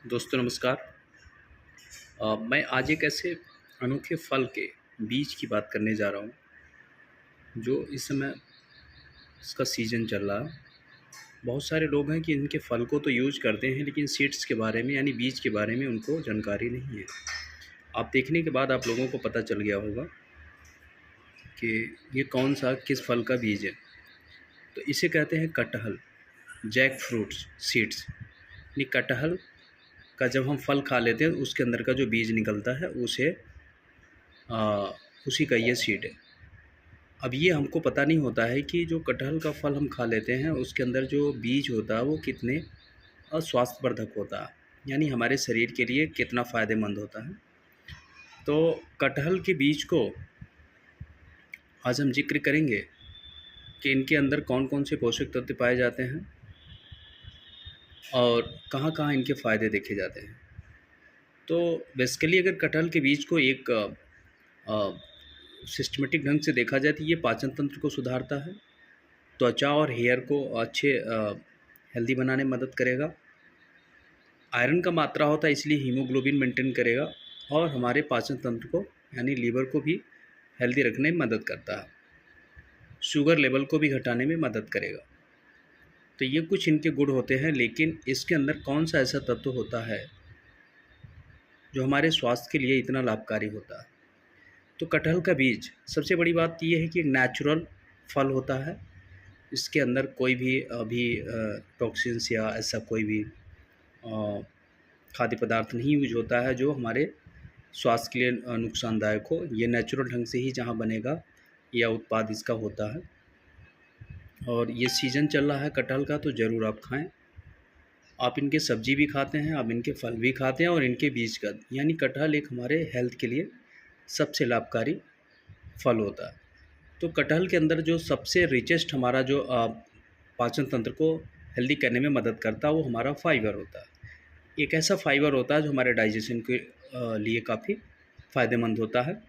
दोस्तों नमस्कार। मैं आज एक ऐसे अनोखे फल के बीज की बात करने जा रहा हूँ जो इस समय इसका सीज़न चल रहा है। बहुत सारे लोग हैं कि इनके फल को तो यूज करते हैं लेकिन सीड्स के बारे में यानी बीज के बारे में उनको जानकारी नहीं है। आप देखने के बाद आप लोगों को पता चल गया होगा कि ये कौन सा किस फल का बीज है। तो इसे कहते हैं कटहल, जैक फ्रूट्स सीड्स। यानी कटहल का जब हम फल खा लेते हैं उसके अंदर का जो बीज निकलता है आ, उसी का ये सीड है। अब ये हमको पता नहीं होता है कि जो कटहल का फल हम खा लेते हैं उसके अंदर जो बीज होता है वो कितने स्वास्थ्यवर्धक होता है, यानी हमारे शरीर के लिए कितना फ़ायदेमंद होता है। तो कटहल के बीज को आज हम जिक्र करेंगे कि इनके अंदर कौन कौन से पोषक तत्व पाए जाते हैं और कहाँ कहाँ इनके फ़ायदे देखे जाते हैं। तो बेसिकली अगर कटहल के बीज को एक सिस्टमेटिक ढंग से देखा जाए तो ये पाचन तंत्र को सुधारता है, त्वचा और हेयर को अच्छे हेल्दी बनाने में मदद करेगा। आयरन का मात्रा होता है इसलिए हीमोग्लोबिन मेंटेन करेगा और हमारे पाचन तंत्र को यानी लीवर को भी हेल्दी रखने में मदद करता है। शुगर लेवल को भी घटाने में मदद करेगा। तो ये कुछ इनके गुण होते हैं, लेकिन इसके अंदर कौन सा ऐसा तत्व होता है जो हमारे स्वास्थ्य के लिए इतना लाभकारी होता है। तो कटहल का बीज सबसे बड़ी बात ये है कि नेचुरल फल होता है। इसके अंदर कोई भी अभी टॉक्सिन्स या ऐसा कोई भी खाद्य पदार्थ नहीं यूज होता है जो हमारे स्वास्थ्य के लिए नुकसानदायक हो। ये नेचुरल ढंग से ही जहाँ बनेगा या उत्पाद इसका होता है। और ये सीज़न चल रहा है कटहल का, तो ज़रूर आप खाएं। आप इनके सब्जी भी खाते हैं, आप इनके फल भी खाते हैं और इनके बीज का, यानी कटहल एक हमारे हेल्थ के लिए सबसे लाभकारी फल होता है। तो कटहल के अंदर जो सबसे रिचेस्ट हमारा जो पाचन तंत्र को हेल्दी करने में मदद करता है वो हमारा फाइबर होता है। एक ऐसा फाइबर होता है जो हमारे डाइजेशन के लिए काफ़ी फ़ायदेमंद होता है,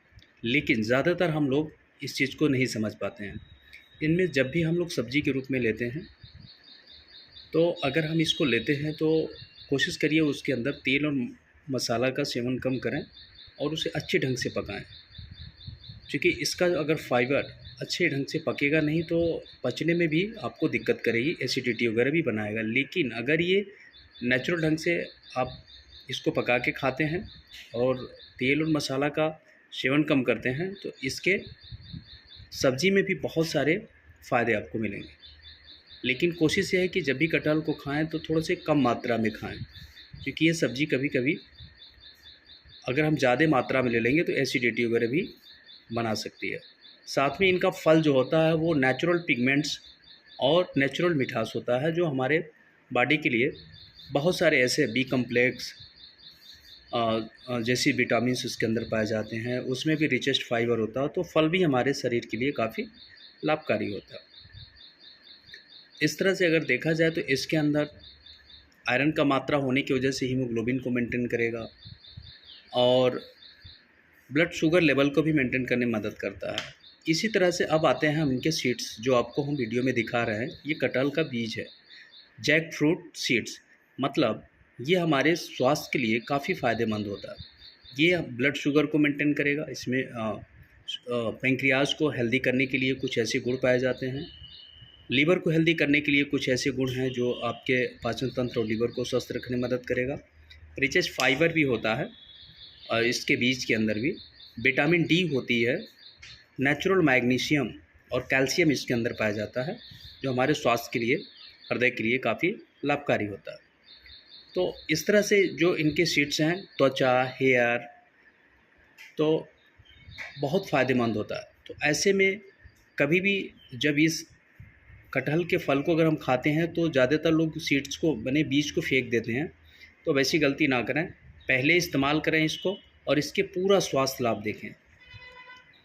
लेकिन ज़्यादातर हम लोग इस चीज़ को नहीं समझ पाते हैं। इनमें जब भी हम लोग सब्जी के रूप में लेते हैं तो अगर हम इसको लेते हैं तो कोशिश करिए उसके अंदर तेल और मसाला का सेवन कम करें और उसे अच्छे ढंग से पकाएं, क्योंकि इसका अगर फाइबर अच्छे ढंग से पकेगा नहीं तो पचने में भी आपको दिक्कत करेगी, एसिडिटी वगैरह भी बनाएगा। लेकिन अगर ये नेचुरल ढंग से आप इसको पका के खाते हैं और तेल और मसाला का सेवन कम करते हैं तो इसके सब्ज़ी में भी बहुत सारे फ़ायदे आपको मिलेंगे। लेकिन कोशिश ये है कि जब भी कटहल को खाएं तो थोड़ा से कम मात्रा में खाएं, क्योंकि ये सब्ज़ी कभी कभी अगर हम ज़्यादा मात्रा में ले लेंगे तो एसिडिटी वगैरह भी बना सकती है। साथ में इनका फल जो होता है वो नेचुरल पिगमेंट्स और नेचुरल मिठास होता है जो हमारे बॉडी के लिए बहुत सारे ऐसे बी कम्प्लेक्स जैसी विटामिन्स उसके अंदर पाए जाते हैं, उसमें भी रिचेस्ट फाइबर होता है। तो फल भी हमारे शरीर के लिए काफ़ी लाभकारी होता है। इस तरह से अगर देखा जाए तो इसके अंदर आयरन का मात्रा होने की वजह से हीमोग्लोबिन को मेंटेन करेगा और ब्लड शुगर लेवल को भी मेंटेन करने में मदद करता है। इसी तरह से अब आते हैं हम इनके सीड्स, जो आपको हम वीडियो में दिखा रहे हैं। ये कटहल का बीज है, जैक फ्रूट सीड्स। मतलब ये हमारे स्वास्थ्य के लिए काफ़ी फ़ायदेमंद होता है। ये ब्लड शुगर को मेंटेन करेगा। इसमें पेंक्रियाज को हेल्दी करने के लिए कुछ ऐसे गुण पाए जाते हैं। लीवर को हेल्दी करने के लिए कुछ ऐसे गुण हैं जो आपके पाचन तंत्र और लीवर को स्वस्थ रखने में मदद करेगा। रिचेस्ट फाइबर भी होता है और इसके बीज के अंदर भी विटामिन डी होती है, नेचुरल मैग्नीशियम और कैल्शियम इसके अंदर पाया जाता है जो हमारे स्वास्थ्य के लिए, हृदय के लिए काफ़ी लाभकारी होता है। तो इस तरह से जो इनके सीड्स हैं त्वचा, हेयर तो बहुत फ़ायदेमंद होता है। तो ऐसे में कभी भी जब इस कटहल के फल को अगर हम खाते हैं तो ज़्यादातर लोग सीड्स को बने बीज को फेंक देते हैं। तो वैसी गलती ना करें, पहले इस्तेमाल करें इसको और इसके पूरा स्वास्थ्य लाभ देखें।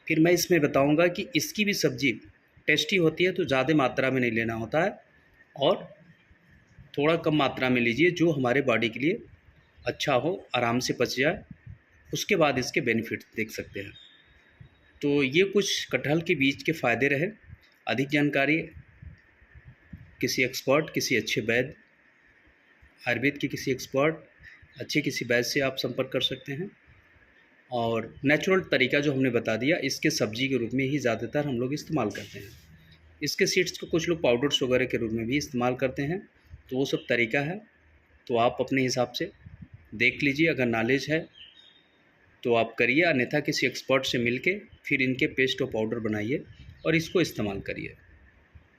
फिर मैं इसमें बताऊंगा कि इसकी भी सब्ज़ी टेस्टी होती है, तो ज़्यादा मात्रा में नहीं लेना होता है और थोड़ा कम मात्रा में लीजिए जो हमारे बॉडी के लिए अच्छा हो, आराम से पच जाए, उसके बाद इसके बेनिफिट देख सकते हैं। तो ये कुछ कटहल के बीज के फ़ायदे रहे। अधिक जानकारी किसी एक्सपर्ट, किसी अच्छे वैद्य, आयुर्वेद के किसी एक्सपर्ट अच्छे किसी वैद्य से आप संपर्क कर सकते हैं। और नेचुरल तरीका जो हमने बता दिया, इसके सब्जी के रूप में ही ज़्यादातर हम लोग इस्तेमाल करते हैं। इसके सीड्स को कुछ लोग पाउडर्स वगैरह के रूप में भी इस्तेमाल करते हैं, तो वो सब तरीका है, तो आप अपने हिसाब से देख लीजिए। अगर नॉलेज है तो आप करिए, अन्यथा किसी एक्सपर्ट से मिल के फिर इनके पेस्ट और पाउडर बनाइए और इसको इस्तेमाल करिए।